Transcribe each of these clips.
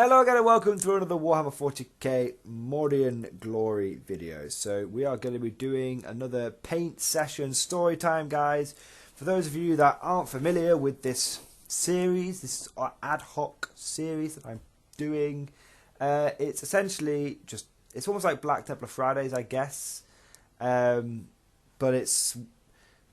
Hello again and welcome to another Warhammer 40k Mordian Glory video. So we are going to be doing another paint session story time, guys. For those of you that aren't familiar with this series, this ad hoc series that I'm doing, it's essentially it's almost like Black Templar Fridays, I guess. But it's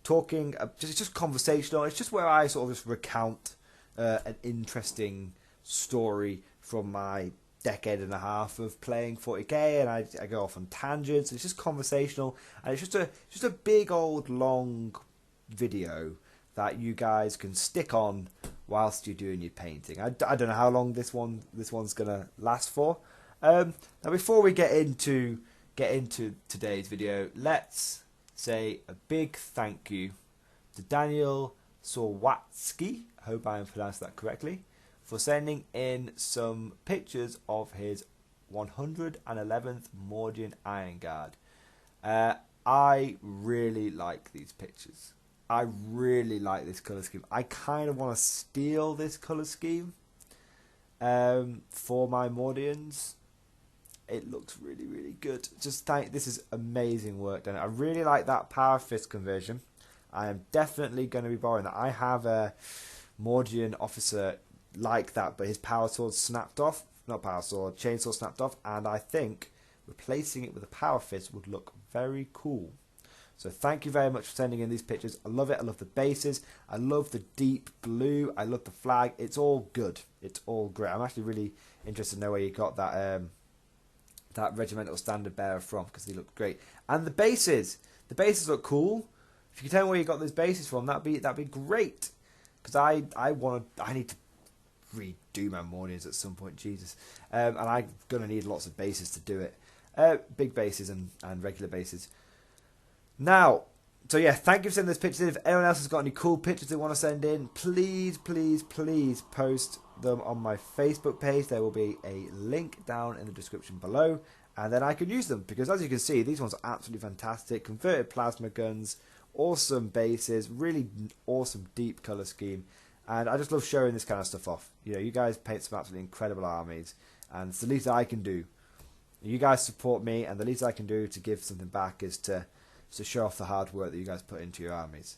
talking, it's just conversational. It's just where I sort of just recount an interesting story from my decade and a half of playing 40k, and I go off on tangents. It's just conversational, and it's just a big old long video that you guys can stick on whilst you're doing your painting. I don't know how long this one's gonna last for. Now before we get into today's video, let's say a big thank you to Daniel Sorwatsky, I hope I pronounced that correctly, for sending in some pictures of his 111th Mordian Iron Guard. I really like these pictures. I really like this colour scheme. I kind of want to steal this colour scheme for my Mordians. It looks really, really good. This is amazing work done. I really like that Power Fist conversion. I am definitely going to be borrowing that. I have a Mordian officer like that, but his power sword snapped off. Not power sword, chainsaw snapped off, and I think replacing it with a power fist would look very cool. So thank you very much for sending in these pictures. I love it. I love the bases. I love the deep blue. I love the flag. It's all good. It's all great. I'm actually really interested to know where you got that that regimental standard bearer from, because they look great. And the bases look cool. If you can tell me where you got those bases from, that'd be great. Because I need to redo my Mordians at some point, Jesus. And I'm going to need lots of bases to do it. Big bases and regular bases. Now, so yeah, thank you for sending those pictures in. If anyone else has got any cool pictures they want to send in, please, please, please post them on my Facebook page. There will be a link down in the description below, and then I can use them, because as you can see, these ones are absolutely fantastic. Converted plasma guns, awesome bases, really awesome deep colour scheme. And I just love showing this kind of stuff off. You know, you guys paint some absolutely incredible armies, and it's the least I can do. You guys support me, and the least I can do to give something back is to show off the hard work that you guys put into your armies.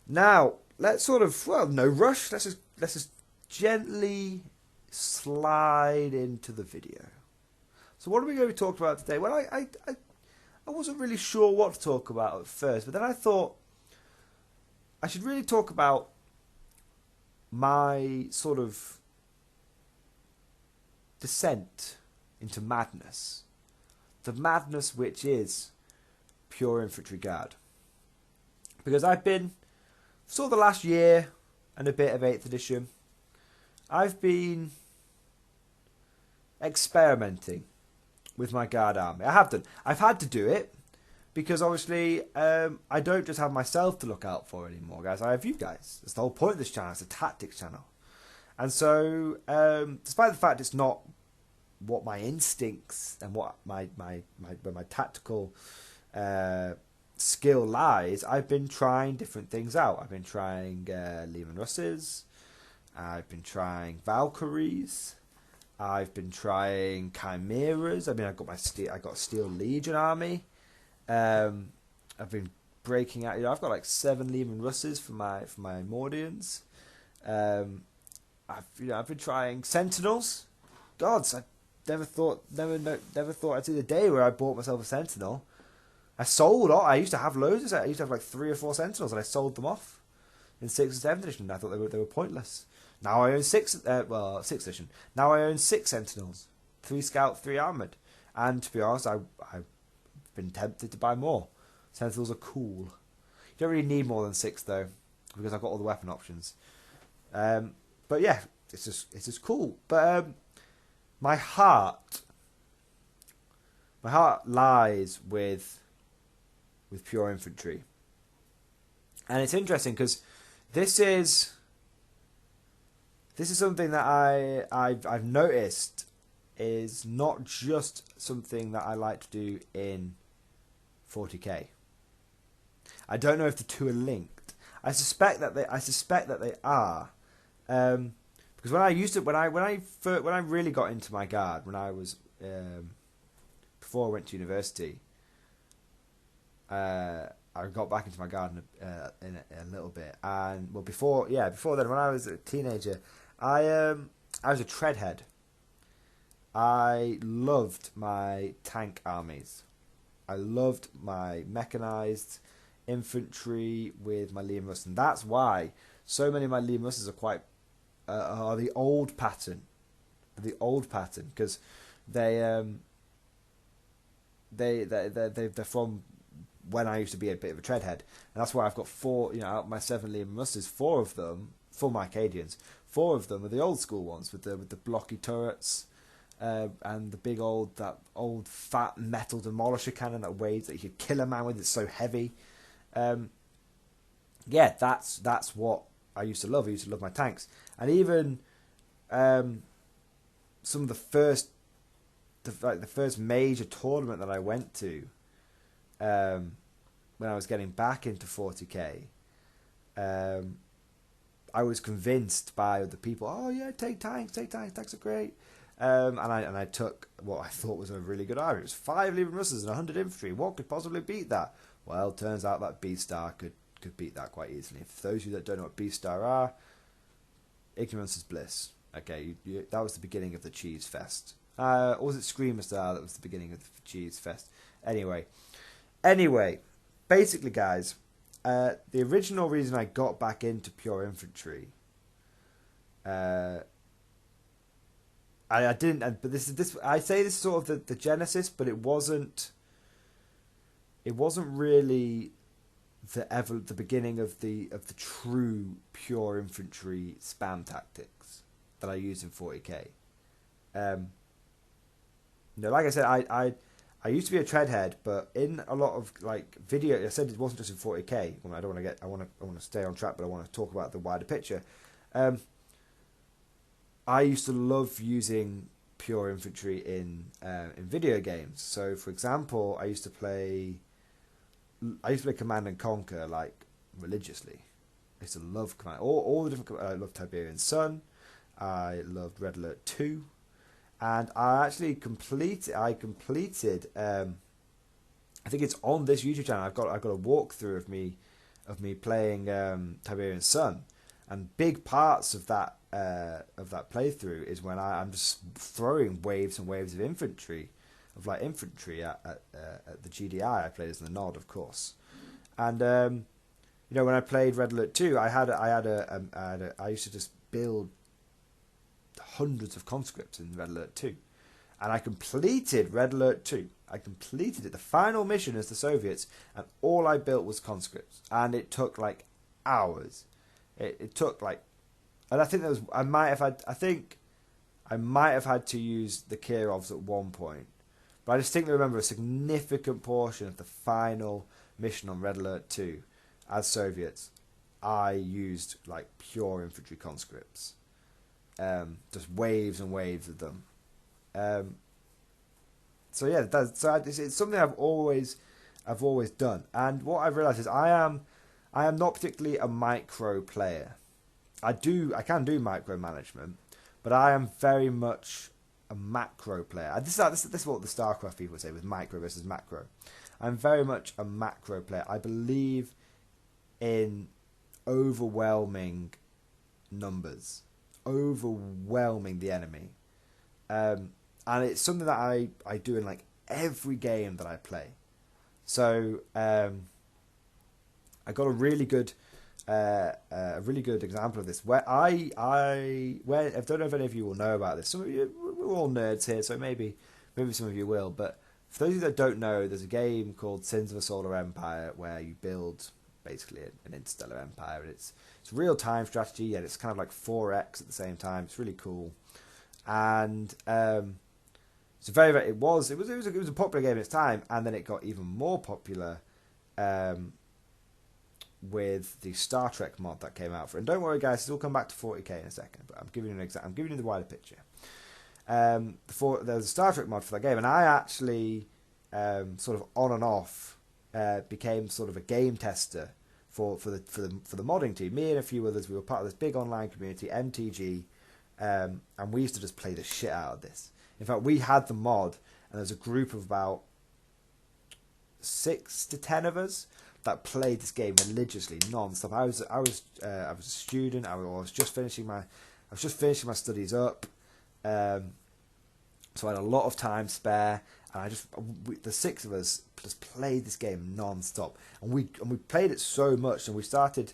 Now, let's no rush. Let's just gently slide into the video. So what are we going to be talking about today? Well, I wasn't really sure what to talk about at first, but then I thought I should really talk about my sort of descent into madness. The madness which is Pure Infantry Guard. Because I've been, the last year and a bit of 8th edition, I've been experimenting with my Guard army. I have done. I've had to do it, because obviously I don't just have myself to look out for anymore, guys. I have you guys. That's the whole point of this channel. It's a tactics channel. And so, despite the fact it's not what my instincts and what my tactical skill lies, I've been trying different things out. I've been trying Leman Russes. I've been trying Valkyries. I've been trying Chimeras. I mean, I got a Steel Legion army. I've been breaking out. I've got like 7 Leman Russes for my Mordians. I've been trying Sentinels. Gods, I never thought I'd see the day where I bought myself a Sentinel. I used to have loads. I used to have like 3 or 4 Sentinels, and I sold them off in 6th and 7th edition. And I thought they were pointless. Now I own 6th edition. Now I own 6 Sentinels, 3 Scout, 3 Armoured. And to be honest, I've been tempted to buy more. Sentinels are cool. You don't really need more than 6 though, because I've got all the weapon options. But yeah, it's just cool. But my heart lies with Pure Infantry, and it's interesting because this is something that I've noticed is not just something that I like to do in 40k. I don't know if the two are linked. I suspect that they are, Because when I used to, when I really got into my guard, when I was before I went to university, I got back into my garden in a little bit, and well before then, when I was a teenager, I was a treadhead. I loved my tank armies. I loved my mechanized infantry with my Liam Russ, and that's why so many of my Liam Russes are quite are the old pattern, because they're from when I used to be a bit of a treadhead, and that's why I've got four. You know, out of my 7 Liam Russes, 4 of them, for my Acadians, 4 of them are the old school ones with the blocky turrets. And the big old fat metal demolisher cannon that weighs that you could kill a man with. It's so heavy. Yeah, that's what I used to love. I used to love my tanks, and even some of the first major tournament that I went to when I was getting back into 40k. I was convinced by other people. Oh yeah, take tanks. Tanks are great. And I took what I thought was a really good army. It was 5 Liam Russes and 100 infantry. What could possibly beat that? Well, turns out that B-Star could beat that quite easily. For those of you that don't know what B-Star are, ignorance is bliss. Okay, that was the beginning of the cheese fest. Or was it Screamer Star that was the beginning of the cheese fest? Anyway, basically, guys, the original reason I got back into pure infantry, I didn't, but this. I say this is sort of the genesis, but it wasn't. It wasn't really the beginning of the true pure infantry spam tactics that I used in 40k. Like I said, I used to be a treadhead, but in a lot of like video, I said it wasn't just in 40k. I don't want to get. I want to stay on track, but I want to talk about the wider picture. I used to love using pure infantry in video games. So, for example, I used to play Command and Conquer like religiously. I used to love Command, all the different. I loved Tiberian Sun. I loved Red Alert 2, and I actually completed. I think it's on this YouTube channel. I've got a walkthrough of me playing Tiberian Sun, and big parts of that playthrough is when I'm just throwing waves and waves of infantry at the GDI. I played as the Nod, of course, and when I played Red Alert 2, I used to just build hundreds of conscripts in Red Alert 2, and I completed Red Alert 2. I completed it, the final mission as the Soviets, and all I built was conscripts, and it took like hours. It took like. And I think I might have had to use the Kirovs at one point, but I distinctly remember a significant portion of the final mission on Red Alert 2 as Soviets. I used like pure infantry conscripts, just waves and waves of them. So yeah, it's something I've always done, and what I've realised is I am not particularly a micro player. I can do micromanagement, but I am very much a macro player. This is what the StarCraft people say with micro versus macro. I'm very much a macro player. I believe in overwhelming numbers, overwhelming the enemy, and it's something that I do in like every game that I play. So I got a really good example of this where I don't know if any of you will know about this. Some of you, we're all nerds here, so maybe some of you will. But for those of you that don't know, there's a game called Sins of a Solar Empire where you build basically an interstellar empire. It's real time strategy, and it's kind of like 4X at the same time. It's really cool, and it's it was a popular game at its time, and then it got even more popular. With the Star Trek mod that came out for it. And don't worry guys, we'll come back to 40k in a second, but I'm giving you the wider picture. There was a Star Trek mod for that game, and I actually sort of on and off became sort of a game tester for the modding team. Me and a few others, we were part of this big online community, MTG, and we used to just play the shit out of this. In fact, we had the mod, and there's a group of about 6 to 10 of us that played this game religiously, non-stop. I was a student. I was just finishing my studies up, so I had a lot of time spare, and the 6 of us just played this game non-stop, and we played it so much, and we started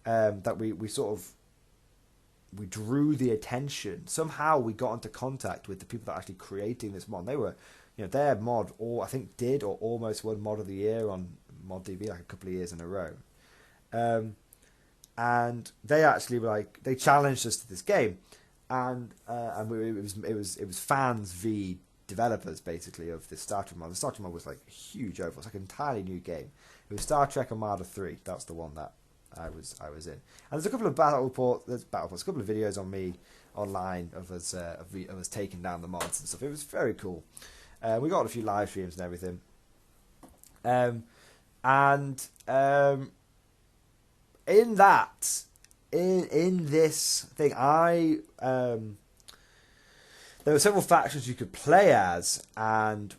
that we drew the attention. Somehow we got into contact with the people that are actually creating this mod. They were, their mod, I think did or almost won Mod of the Year on ModDB like a couple of years in a row. And they actually were like, they challenged us to this game, and it was fans v developers basically of this Star Trek mod. The Star Trek mod was like a huge overhaul. It's like an entirely new game. It was Star Trek Armada 3. That's the one that I was in. And there's a couple of battle reports, a couple of videos on me online of us taking down the mods and stuff. It was very cool. We got a few live streams and everything. In this thing, there were several factions you could play as, and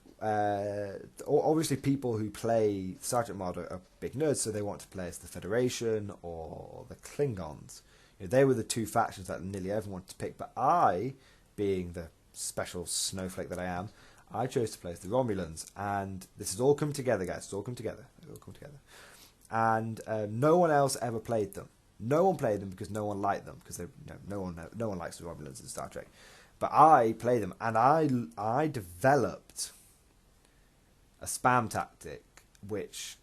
obviously people who play Star Trek mod are big nerds, so they want to play as the Federation or the Klingons. They were the 2 factions that nearly everyone wanted to pick, but I, being the special snowflake that I am, I chose to play as the Romulans, and this has all come together, guys. It's all come together. And no one else ever played them. No one played them because no one liked them, because no one likes the Romulans in Star Trek. But I played them, and I developed a spam tactic which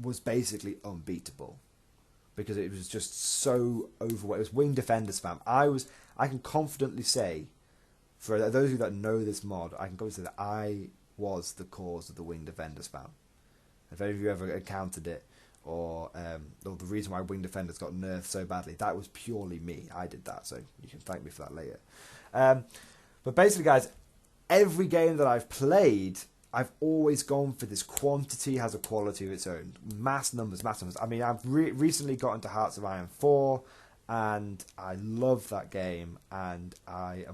was basically unbeatable, because it was just so overwhelming. It was wing defender spam. I can confidently say, for those of you that know this mod, I can confidently say that I was the cause of the wing defender spam. If any of you ever encountered it, or the reason why wing defenders got nerfed so badly, that was purely me. I did that, so you can thank me for that later. But basically, guys, every game that I've played, I've always gone for this quantity has a quality of its own. Mass numbers. I mean, I've recently got into Hearts of Iron 4, and I love that game, and I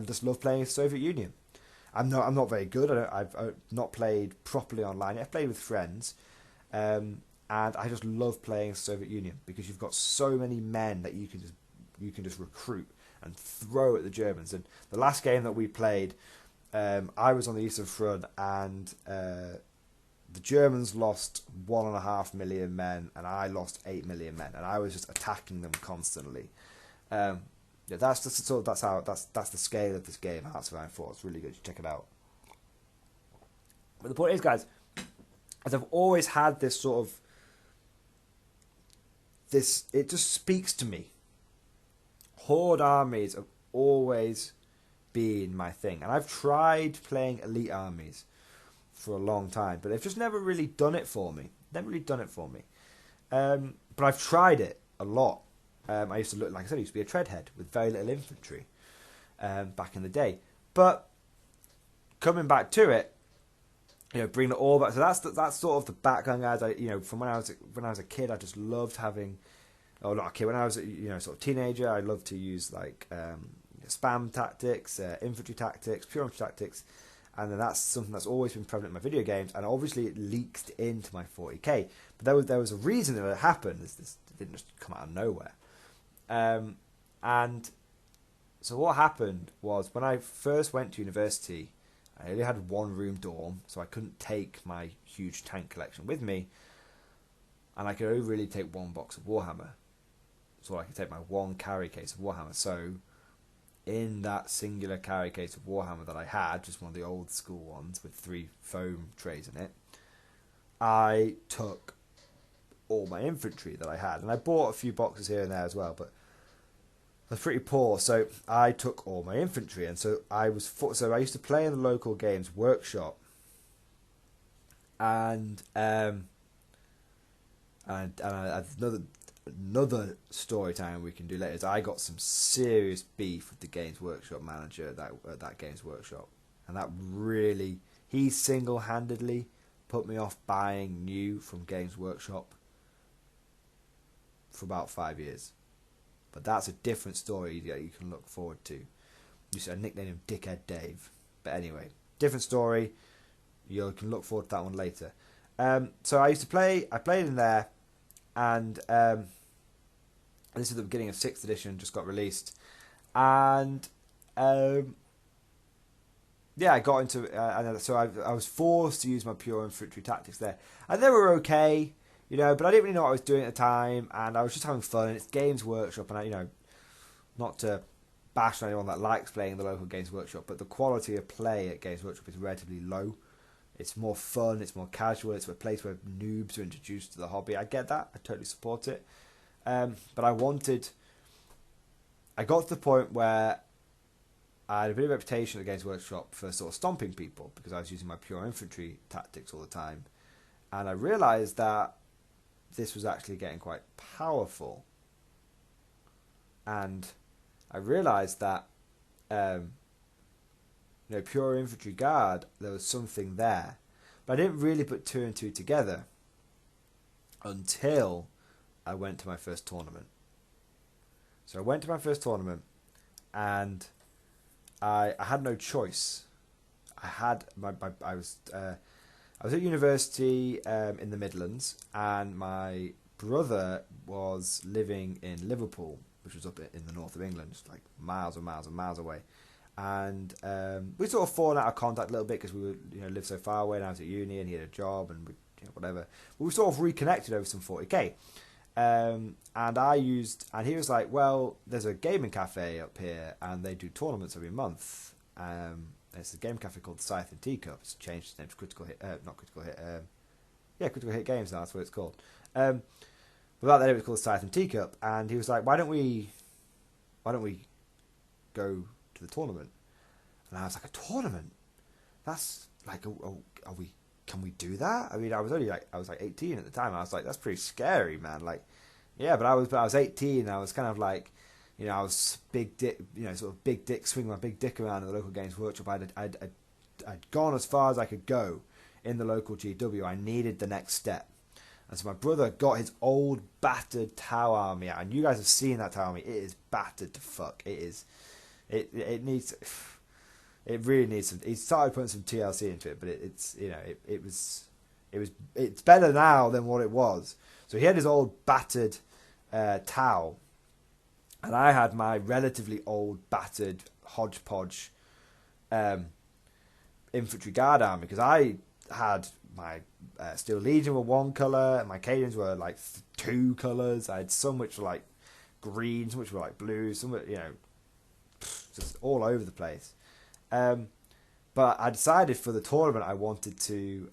just love playing Soviet Union. I'm not very good. I've not played properly online. I've played with friends, and I just love playing Soviet Union, because you've got so many men that you can just recruit and throw at the Germans. And the last game that we played, I was on the Eastern Front, and the Germans lost 1.5 million men, and I lost 8 million men, and I was just attacking them constantly. That's the scale of this game, Hearts of Iron 4. It's really good. You check it out. But the point is, guys, as I've always had this sort of it just speaks to me. Horde armies have always been my thing, and I've tried playing elite armies for a long time, but they've just never really done it for me. But I've tried it a lot. I used to look, like I said, I used to be a treadhead with very little infantry back in the day. But coming back to it, bring it all back. So that's sort of the background, guys. From when I was a kid, I just loved having. Oh, not a kid. When I was sort of teenager, I loved to use like spam tactics, infantry tactics, pure infantry tactics, and then that's something that's always been prevalent in my video games. And obviously, it leaked into my 40k. But there was a reason that it happened. This didn't just come out of nowhere. And so what happened was, when I first went to university, I only had one room dorm, so I couldn't take my huge tank collection with me, and I could only really take one box of Warhammer, so I could take my one carry case of Warhammer. So in that singular carry case of Warhammer that I had, just one of the old school ones with 3 foam trays in it, I took all my infantry that I had, and I bought a few boxes here and there as well, but I was pretty poor, so I took all my infantry, and so I used to play in the local games workshop, and another story time we can do later is I got some serious beef with the Games Workshop manager at that Games Workshop, and that really, he single-handedly put me off buying new from Games Workshop for about 5 years. But that's a different story that you can look forward to. You said a nickname him Dickhead Dave. But anyway, different story. You can look forward to that one later. So I used to play. I played in there, and this is the beginning of 6th edition. Just got released, and yeah, I got into. And so I was forced to use my pure infantry tactics there, and they were okay, you know. But I didn't really know what I was doing at the time, and I was just having fun. And it's Games Workshop, and I, you know, not to bash on anyone that likes playing the local Games Workshop, but the quality of play at Games Workshop is relatively low. It's more fun, it's more casual, it's a place where noobs are introduced to the hobby. I get that, I totally support it. But I got to the point where I had a bit of a reputation at Games Workshop for sort of stomping people, because I was using my pure infantry tactics all the time. And I realised that this was actually getting quite powerful. And I realised that you know, pure infantry guard, there was something there. But I didn't really put 2 and 2 together until I went to my first tournament. So I went to my first tournament, and I had no choice. I was at university in the Midlands, and my brother was living in Liverpool, which was up in the north of England, just like miles and miles and miles away. And we sort of fallen out of contact a little bit because we would, you know, live so far away. And I was at uni, and he had a job, and we, you know, whatever. But we sort of reconnected over some 40k. And he was like, "Well, there's a gaming cafe up here, and they do tournaments every month. It's a game cafe called the Scythe and Teacup. It's changed its name to Critical Hit, not Critical Hit. Critical Hit Games now. That's what it's called. But back then it was called Scythe and Teacup. And he was like, "Why don't we go to the tournament?" And I was like, "A tournament? That's like, can we do that?" I mean, I was 18 at the time. I was like, "That's pretty scary, man." Like, yeah, but I was 18. And I was kind of like, you know, I was big dick, you know, sort of big dick, swinging my big dick around in the local Games Workshop. I'd gone as far as I could go in the local GW. I needed the next step. And so my brother got his old battered Tau army out. And you guys have seen that Tau army. It is battered to fuck. It is. It needs. It really needs some. He started putting some TLC into it, but it's, you know, it's better now than what it was. So he had his old battered Tau, and I had my relatively old battered hodgepodge infantry guard army, because I had my Steel Legion were one colour, and my Cadians were like 2 colours. I had some which were like green, some which were like blue, some were, you know, just all over the place. But I decided for the tournament I wanted to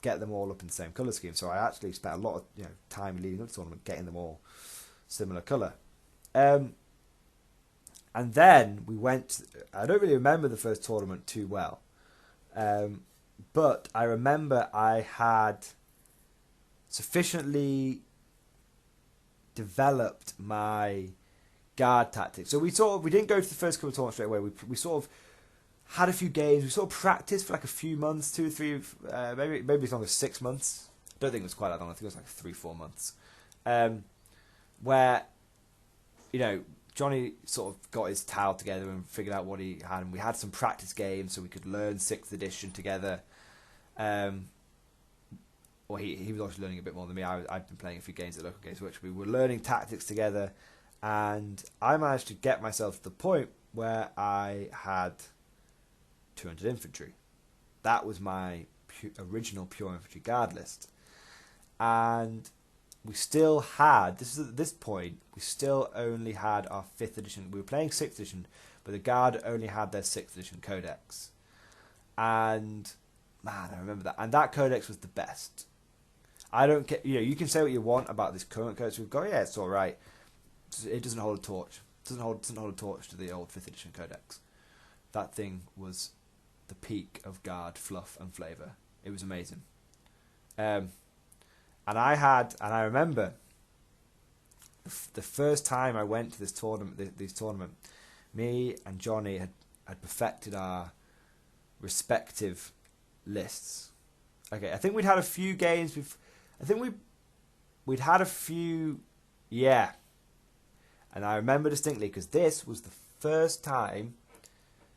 get them all up in the same colour scheme. So I actually spent a lot of, you know, time leading up to the tournament getting them all similar colour. And then we went. I don't really remember the first tournament too well, but I remember I had sufficiently developed my guard tactics. So we didn't go to the first couple of tournaments straight away. We sort of had a few games. We sort of practiced for like a few months, 2 or 3, maybe as long as 6 months. I don't think it was quite that long. I think it was like 3-4 months, where, you know, Johnny sort of got his towel together and figured out what he had, and we had some practice games so we could learn 6th edition together. Well, he was obviously learning a bit more than me. I'd been playing a few games at local Games Workshop. We were learning tactics together, and I managed to get myself to the point where I had 200 infantry. That was my original pure infantry guard list, and we still had, at this point, we still only had our 5th edition. We were playing 6th edition, but the guard only had their 6th edition codex. And, man, I remember that. And that codex was the best. I don't get, you know, you can say what you want about this current codex we've got. Yeah, it's all right. It doesn't hold a torch. It doesn't hold a torch to the old 5th edition codex. That thing was the peak of guard fluff and flavour. It was amazing. And I remember the first time I went to this tournament, me and Johnny had perfected our respective lists. Okay, I think we'd had a few games. We'd had a few, yeah. And I remember distinctly because this was the first time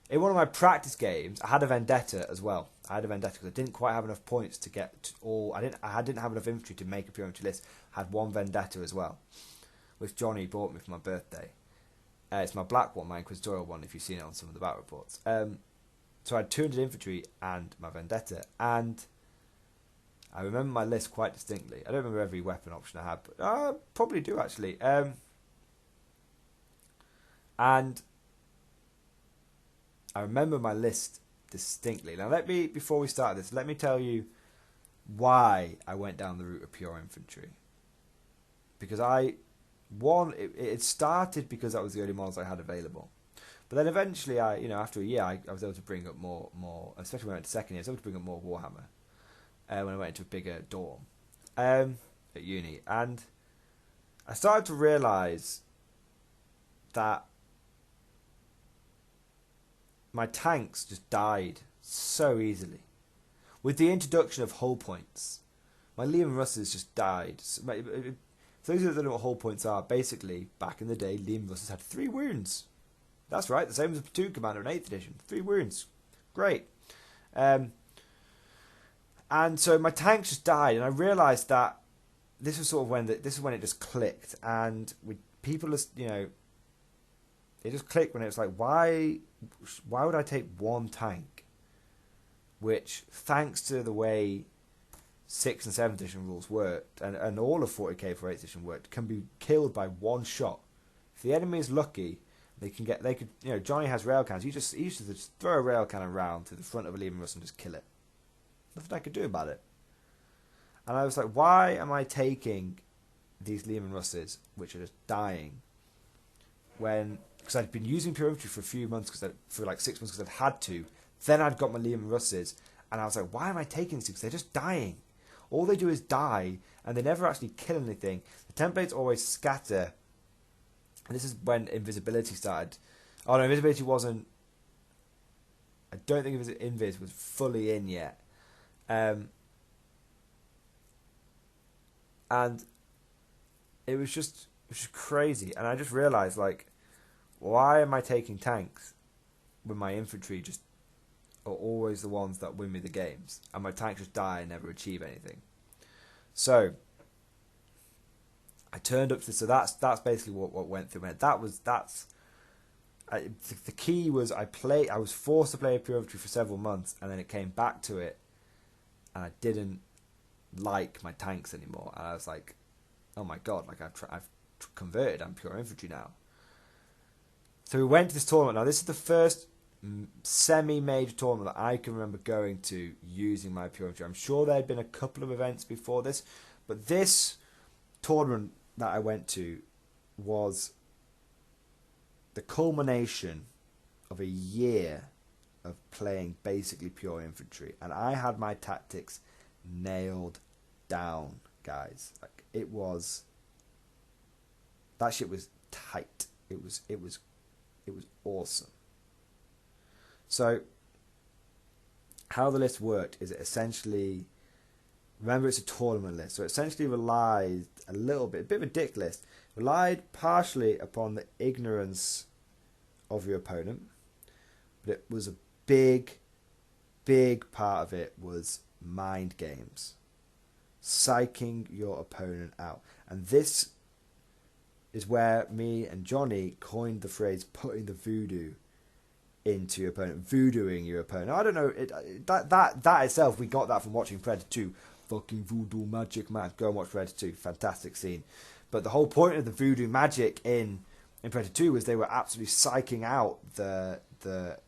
in one of my practice games. I had a vendetta as well. I had a vendetta because I didn't quite have enough points to get to all. I didn't have enough infantry to make a pure infantry list. I had one vendetta as well, which Johnny bought me for my birthday. It's my black one, my inquisitorial one. If you've seen it on some of the battle reports. So I had 200 infantry and my vendetta, and I remember my list quite distinctly. I don't remember every weapon option I had, but I probably do actually. And I remember my list distinctly. Now, before we start this, let me tell you why I went down the route of pure infantry. Because it started because that was the only models I had available. But then eventually, after a year, I was able to bring up more, especially when I went to second year, I was able to bring up more Warhammer when I went into a bigger dorm at uni. And I started to realise that my tanks just died so easily. With the introduction of hull points, my Lehman Russes just died. For those who don't know what hull points are, basically, back in the day, Lehman Russes had 3 wounds. That's right, the same as a platoon commander in 8th edition. 3 wounds. Great. And so my tanks just died, and I realised that this was sort of when it just clicked, and people just, it just clicked when it was like, why would I take one tank, which, thanks to the way 6th and 7th edition rules worked, and all of 40k for 8th edition worked, can be killed by one shot. If the enemy is lucky, Johnny has rail cannons. He used to just throw a rail cannon round to the front of a Lehman Russ and just kill it. Nothing I could do about it. And I was like, why am I taking these Lehman Russes, which are just dying, because I'd been using pure infantry for a few months, for like 6 months because I'd had to. Then I'd got my Lehman Russes, and I was like, why am I taking these? Because they're just dying. All they do is die, and they never actually kill anything. The templates always scatter. And this is when invisibility started. Oh no, invisibility wasn't. I don't think Invis was fully in yet. And it was just crazy. And I just realised, like, why am I taking tanks when my infantry just are always the ones that win me the games, and my tanks just die and never achieve anything? So I turned up to this. So that's basically what went through my head. The key was I was forced to play a pure infantry for several months, and then it came back to it, and I didn't like my tanks anymore. And I was like, oh my god, like I've converted. I'm pure infantry now. So we went to this tournament. Now this is the first semi-major tournament that I can remember going to using my pure infantry. I'm sure there had been a couple of events before this, but this tournament that I went to was the culmination of a year of playing basically pure infantry, and I had my tactics nailed down, guys. Like, that shit was tight. It was awesome. So how the list worked is it essentially, remember, it's a tournament list, so it essentially relied a bit of a dick list, relied partially upon the ignorance of your opponent, but it was a big part of it was mind games, psyching your opponent out. And this is where me and Johnny coined the phrase putting the voodoo into your opponent, voodooing your opponent. I don't know, that itself, we got that from watching Predator 2. Fucking voodoo magic, man. Go and watch Predator 2. Fantastic scene. But the whole point of the voodoo magic in Predator 2 was they were absolutely psyching out the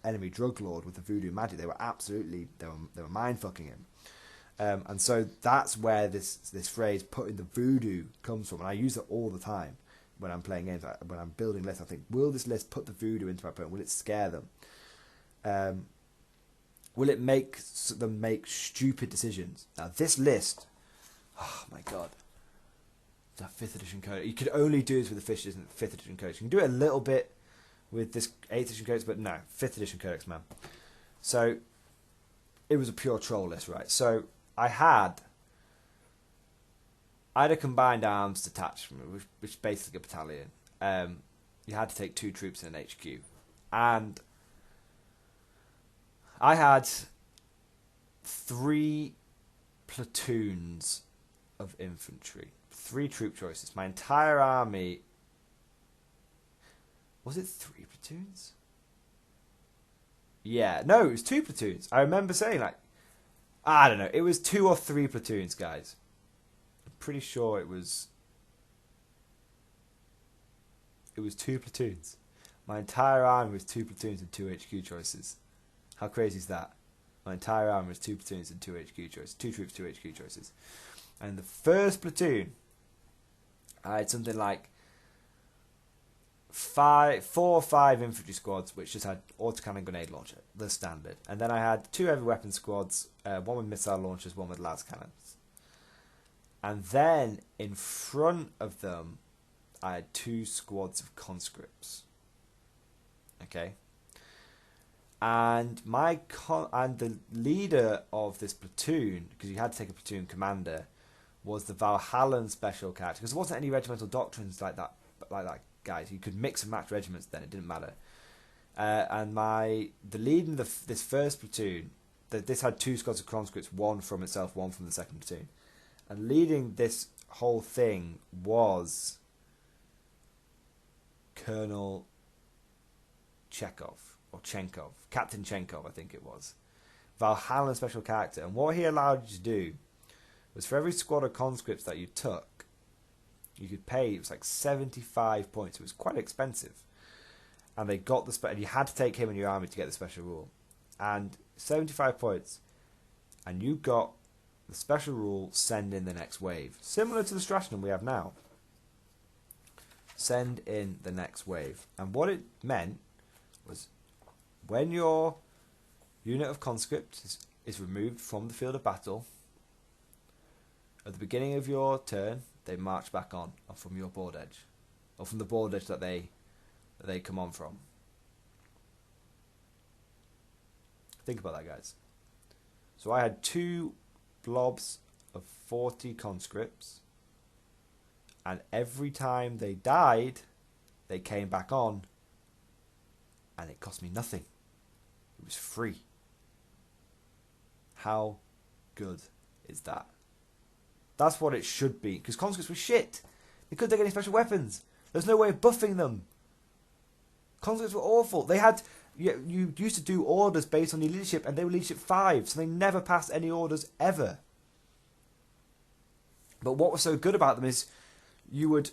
enemy drug lord with the voodoo magic. They were mind fucking him. And so that's where this phrase putting the voodoo comes from. And I use it all the time when I'm playing games. When I'm building lists, I think, will this list put the voodoo into my opponent? Will it scare them? Will it make them make stupid decisions? Now this list, oh my god, the 5th edition code. You could only do this with the 5th edition codex. You can do it a little bit with this 8th edition codex, but no, 5th edition codex, man. So it was a pure troll list, right? So I had a combined arms detachment, which is basically a battalion. you had to take 2 troops in an HQ. And I had 3 platoons of infantry. 3 troop choices. My entire army... Was it 3 platoons? Yeah, no, it was 2 platoons. I remember saying, like... I don't know. It was 2 or 3 platoons, guys. I'm pretty sure it was... It was 2 platoons. My entire army was 2 platoons and 2 HQ choices. How crazy is that? My entire army was 2 platoons and 2 HQ choices. 2 troops, 2 HQ choices. And the first platoon, I had something like 4 or 5 infantry squads, which just had autocannon grenade launcher, the standard. And then I had 2 heavy weapon squads, one with missile launchers, one with las cannons. And then in front of them, I had 2 squads of conscripts. Okay. And the leader of this platoon, because you had to take a platoon commander, was the Valhallan special character. Because there wasn't any regimental doctrines like that, guys. You could mix and match regiments then; it didn't matter. And the leader of this first platoon, this had 2 squads of conscripts, one from itself, one from the second platoon, and leading this whole thing was Colonel Chenkov, Captain Chenkov, I think it was. Valhalla special character. And what he allowed you to do was for every squad of conscripts that you took, you could pay, it was like 75 points. It was quite expensive. And they got and you had to take him in your army to get the special rule. And 75 points. And you got the special rule, send in the next wave. Similar to the stratagem we have now. Send in the next wave. And what it meant was when your unit of conscripts is removed from the field of battle, at the beginning of your turn, they march back on from your board edge, or from the board edge that they come on from. Think about that, guys. So I had 2 blobs of 40 conscripts, and every time they died, they came back on, and it cost me nothing. It was free. How good is that? That's what it should be. Because conscripts were shit. Because they're getting special weapons. There's no way of buffing them. Conscripts were awful. They had... You used to do orders based on your leadership, and they were leadership 5, so they never passed any orders ever. But what was so good about them is you would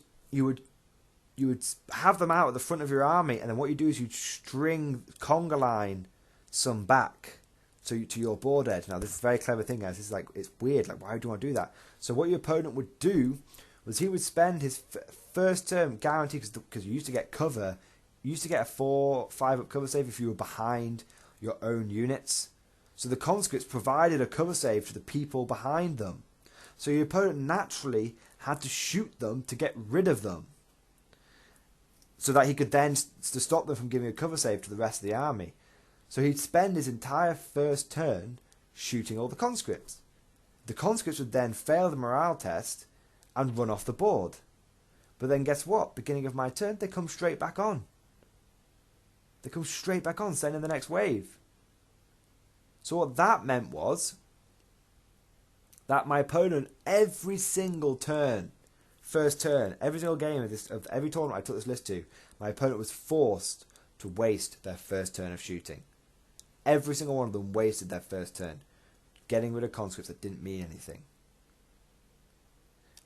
have them out at the front of your army, and then what you do is you'd string conga line some back to your board edge. Now, this is a very clever thing, guys. This is like, it's weird. Like, why do you want to do that? So what your opponent would do was he would spend his first turn guaranteed, because you used to get cover. You used to get a 4-5 up cover save if you were behind your own units. So the conscripts provided a cover save to the people behind them. So your opponent naturally had to shoot them to get rid of them, so that he could then to stop them from giving a cover save to the rest of the army. So he'd spend his entire first turn shooting all the conscripts. The conscripts would then fail the morale test and run off the board. But then guess what? Beginning of my turn, they come straight back on. They come straight back on, sending the next wave. So what that meant was that my opponent, every single turn, first turn, every single game of every tournament I took this list to, my opponent was forced to waste their first turn of shooting. Every single one of them wasted their first turn, getting rid of conscripts that didn't mean anything.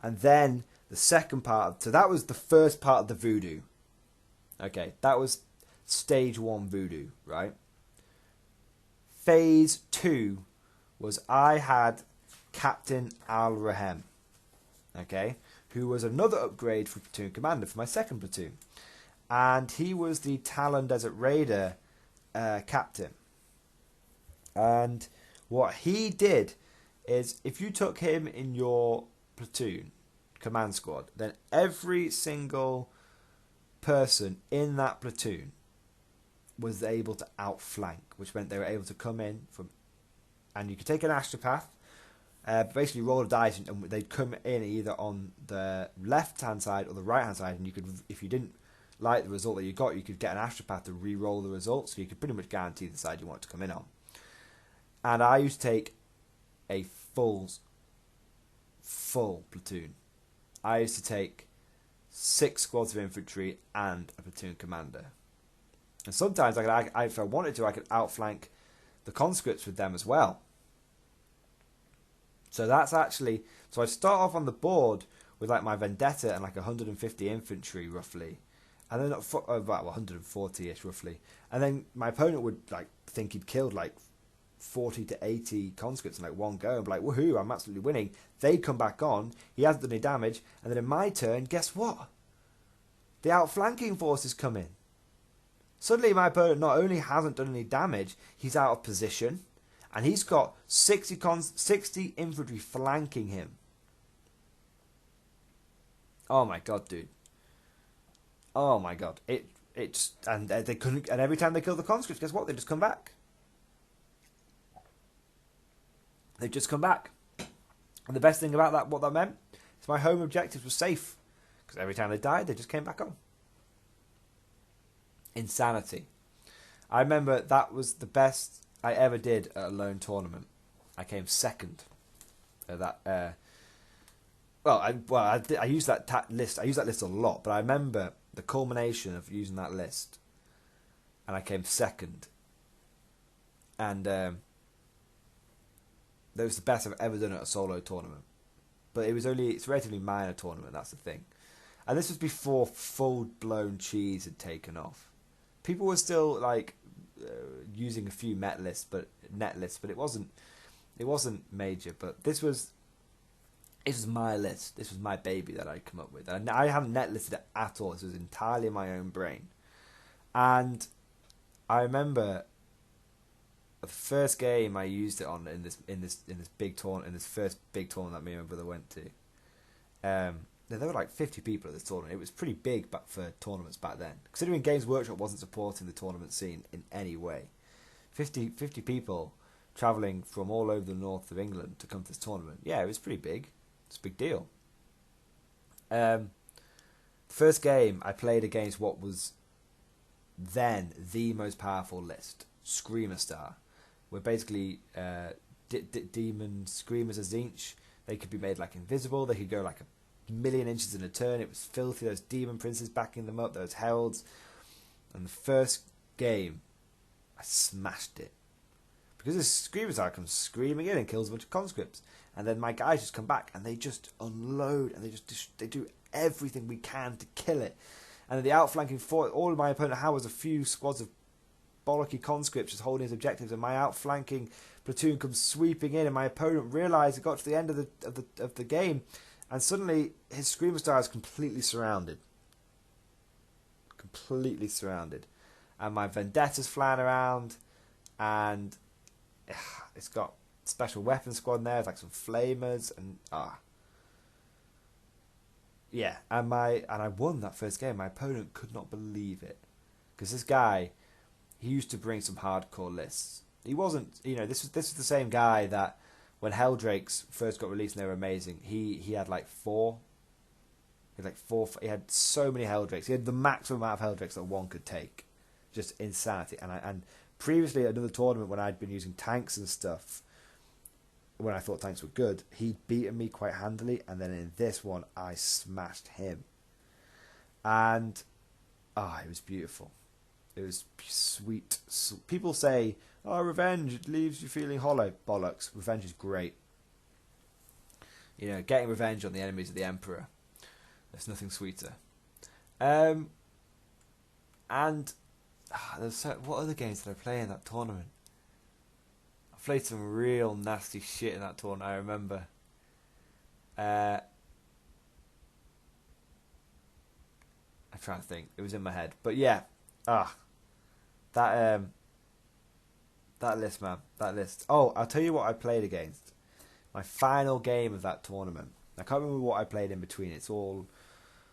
And then the second part, so that was the first part of the Voodoo. Okay, that was stage 1 Voodoo, right? Phase 2 was I had Captain Al-Rahem, okay, who was another upgrade for platoon commander for my second platoon. And he was the Talon Desert Raider captain. And what he did is, if you took him in your platoon command squad, then every single person in that platoon was able to outflank, which meant they were able to come in from, and you could take an astropath, basically roll a dice, and they'd come in either on the left hand side or the right hand side, and you could, if you didn't like the result that you got, you could get an astropath to re-roll the result, so you could pretty much guarantee the side you want to come in on. And I used to take a full platoon. I used to take 6 squads of infantry and a platoon commander. And sometimes, if I wanted to, I could outflank the conscripts with them as well. So that's actually... So I start off on the board with like my Vendetta and like 150 infantry roughly. And then about 140-ish roughly. And then my opponent would like think he'd killed like 40 to 80 conscripts in like one go. And be like, woohoo, I'm absolutely winning. They come back on. He hasn't done any damage. And then in my turn, guess what? The outflanking forces come in. Suddenly my opponent not only hasn't done any damage, he's out of position. And he's got 60 infantry flanking him. Oh my god, dude. Oh my god. They couldn't, and every time they kill the conscripts, guess what? They just come back. They just come back. And the best thing about that, what that meant, is my home objectives were safe. Because every time they died, they just came back on. Insanity. I remember that was the best I ever did at a lone tournament. I came second at that. I used that list. I used that list a lot, but I remember the culmination of using that list, and I came second. And that was the best I've ever done at a solo tournament. But it's a relatively minor tournament. That's the thing. And this was before full-blown cheese had taken off. People were still like using a few net lists, but it wasn't major. But this was my list. This was my baby that I'd come up with. And I haven't net listed it at all. This was entirely my own brain. And I remember the first game I used it on in this first big tournament that me and my brother went to. There were like 50 people at this tournament. It was pretty big for tournaments back then. Considering Games Workshop wasn't supporting the tournament scene in any way. 50 people travelling from all over the north of England to come to this tournament. Yeah, it was pretty big. It's a big deal. First game, I played against what was then the most powerful list, Screamer Star. Where basically demon screamers as Zinch. They could be made like invisible. They could go like a million inches in a turn. It was filthy. Those demon princes backing them up, those heralds. And the first game, I smashed it. Because this Screamer Star comes screaming in and kills a bunch of conscripts. And then my guys just come back and they just unload and they do everything we can to kill it. And the outflanking force, all my opponent had was a few squads of bollocky conscripts just holding his objectives, and my outflanking platoon comes sweeping in, and my opponent realised it got to the end of the game, and suddenly his Screamer Star is completely surrounded. And my Vendetta's flying around, and it's got special weapons squad in there. It's like some flamers and yeah. And I won that first game. My opponent could not believe it, because this guy, he used to bring some hardcore lists. He wasn't, this was the same guy that when Helldrakes first got released and they were amazing, he had like four. He had so many Helldrakes. He had the maximum amount of Helldrakes that one could take. Just insanity. And previously at another tournament when I'd been using tanks and stuff, when I thought tanks were good, he'd beaten me quite handily, and then in this one I smashed him. And it was beautiful. It was sweet. People say, revenge, it leaves you feeling hollow. Bollocks. Revenge is great. Getting revenge on the enemies of the Emperor. There's nothing sweeter. What other games did I play in that tournament? I played some real nasty shit in that tournament, I remember. I'm trying to think. It was in my head. But yeah. That list, man. That list. Oh, I'll tell you what I played against. My final game of that tournament. I can't remember what I played in between. It's all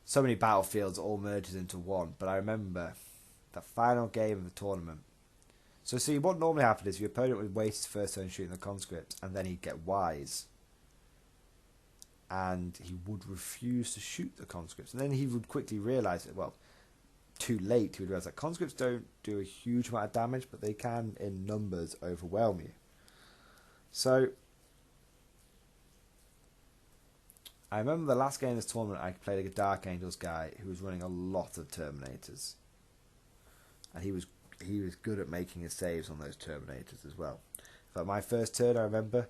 so many battlefields, all merges into one. But I remember that final game of the tournament. So see, what normally happened is your opponent would waste his first turn shooting the conscripts, and then he'd get wise. And he would refuse to shoot the conscripts. And then he would quickly realise that, well, too late, you would realise that conscripts don't do a huge amount of damage, but they can, in numbers, overwhelm you. So, I remember the last game of this tournament, I played a Dark Angels guy who was running a lot of Terminators. And he was good at making his saves on those Terminators as well. But my first turn, I remember,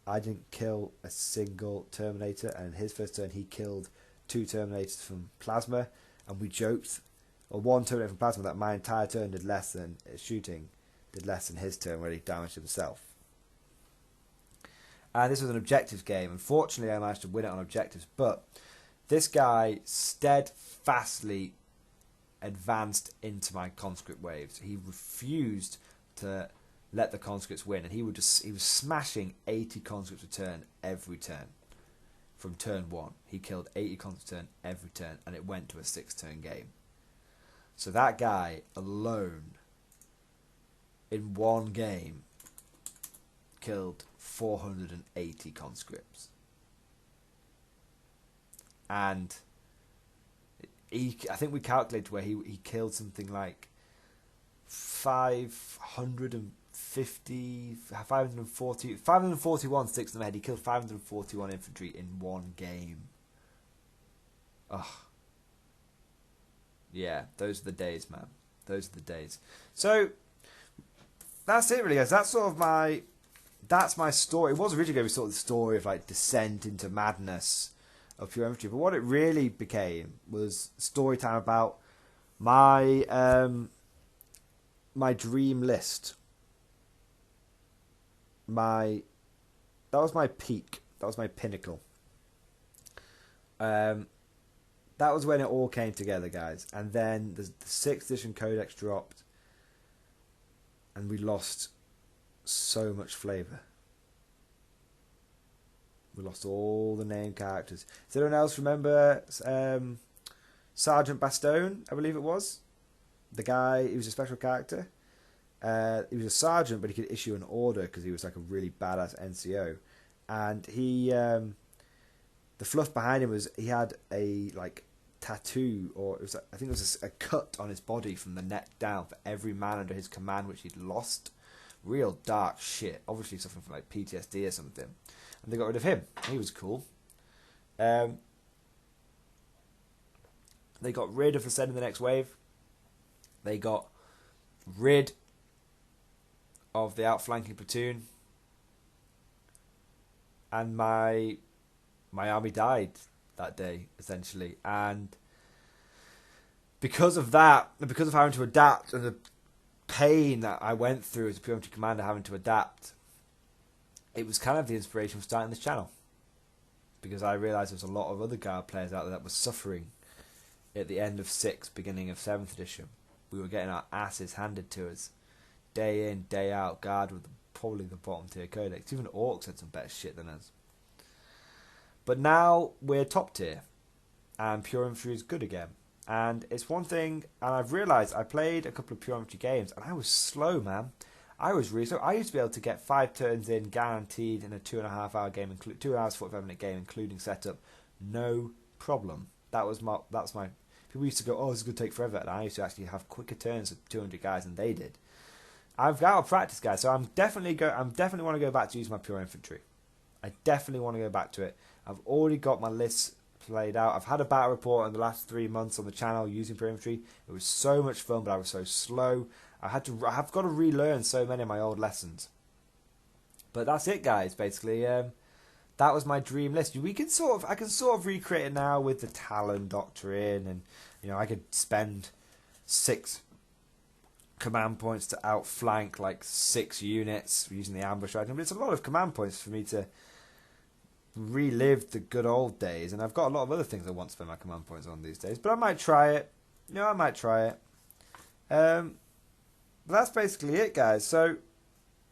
I didn't kill a single Terminator, and his first turn he killed 2 Terminators from Plasma, and we joked, or 1 Terminator from Plasma, that my entire turn did less than his turn where he damaged himself. And this was an objectives game. Unfortunately, I managed to win it on objectives, but this guy steadfastly advanced into my conscript waves. He refused to let the conscripts win, and he was smashing 80 conscripts a turn every turn. From turn 1, he killed 80 conscripts a turn every turn, and it went to a 6-turn game. So that guy alone, in one game, killed 480 conscripts. And I think we calculated where he killed something like 541 sticks in the head. He killed 541 infantry in one game. Ugh. Yeah, those are the days, man. Those are the days. So that's it, really, guys. That's my story. It was originally going to be sort of the story of like descent into madness of pure infantry, but what it really became was story time about my my dream list. That was my peak. That was my pinnacle. That was when it all came together, guys. And then the 6th edition codex dropped, and we lost so much flavour. We lost all the name characters. Does anyone else remember Sergeant Bastone, I believe it was? The guy, he was a special character. He was a sergeant, but he could issue an order because he was like a really badass NCO. And he, the fluff behind him was he had a like tattoo, or it was I think it was a cut on his body from the neck down for every man under his command which he'd lost. Real dark shit. Obviously suffering from like PTSD or something. And they got rid of him. He was cool. They got rid of Ascending the Next Wave. They got rid of the outflanking platoon. And my army died that day, essentially. And because of that, and because of having to adapt, and the pain that I went through as a pure infantry commander having to adapt, it was kind of the inspiration for starting this channel. Because I realised there's a lot of other Guard players out there that were suffering at the end of 6th, beginning of 7th edition. We were getting our asses handed to us. Day in, day out, Guard were probably the bottom tier codex. Even Orcs had some better shit than us. But now we're top tier. And pure infantry is good again. And it's one thing, and I've realised I played a couple of pure infantry games, and I was slow, man. I was really slow. I used to be able to get 5 turns in guaranteed in a 2.5 hour game, 2 hours 45 minute game, including setup, no problem. That's my. People used to go, oh, this is going to take forever, and I used to actually have quicker turns of 200 guys than they did. I've got to practice, guys. So I'm definitely want to go back to use my pure infantry. I definitely want to go back to it. I've already got my lists played out. I've had a battle report in the last 3 months on the channel using pure infantry. It was so much fun, but I was so slow. I've got to relearn so many of my old lessons. But that's it, guys. Basically, that was my dream list. I can sort of recreate it now with the Talon Doctrine, and I could spend 6 command points to outflank like 6 units using the ambush item. But it's a lot of command points for me to relive the good old days, and I've got a lot of other things I want to spend my command points on these days. But I might try it. I might try it. But that's basically it, guys. So,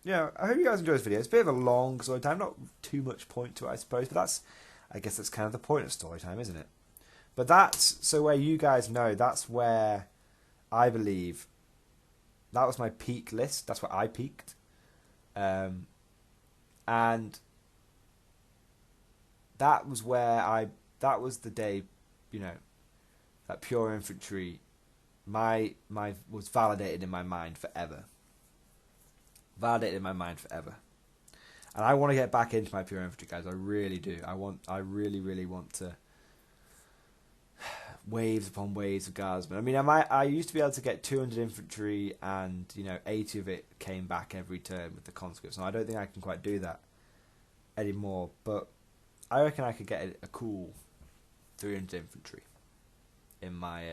I hope you guys enjoy this video. It's a bit of a long story time, not too much point to it, I suppose, but I guess that's kind of the point of story time, isn't it? But that's, so where you guys know, that's where I believe, that was my peak list, that's where I peaked. And that was the day, that pure infantry my was validated in my mind forever. Validated in my mind forever. And I want to get back into my pure infantry, guys. I really do. I really, really want to. Waves upon waves of guardsmen. I mean, I used to be able to get 200 infantry, and 80 of it came back every turn with the conscripts. Now I don't think I can quite do that anymore, but I reckon I could get a cool 300 infantry in my.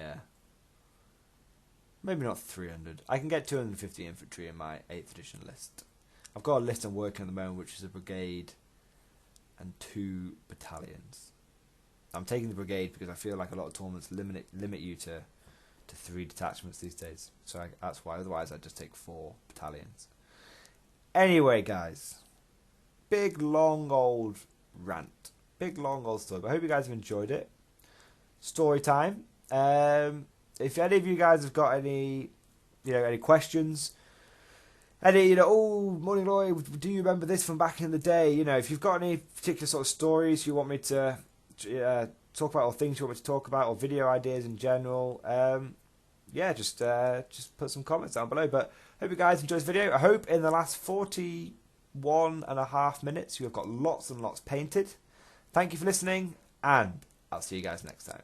Maybe not 300. I can get 250 infantry in my 8th edition list. I've got a list I'm working on at the moment, which is a brigade and 2 battalions. I'm taking the brigade because I feel like a lot of tournaments limit you to 3 detachments these days. So that's why. Otherwise, I'd just take 4 battalions. Anyway, guys, big long old rant, big long old story. But I hope you guys have enjoyed it. Story time. If any of you guys have got any, any questions, any, Morning Glory, do you remember this from back in the day? If you've got any particular sort of stories you want me to talk about, or things you want me to talk about, or video ideas in general, just put some comments down below. But hope you guys enjoyed this video. I hope in the last 41.5 minutes you have got lots and lots painted. Thank you for listening, and I'll see you guys next time.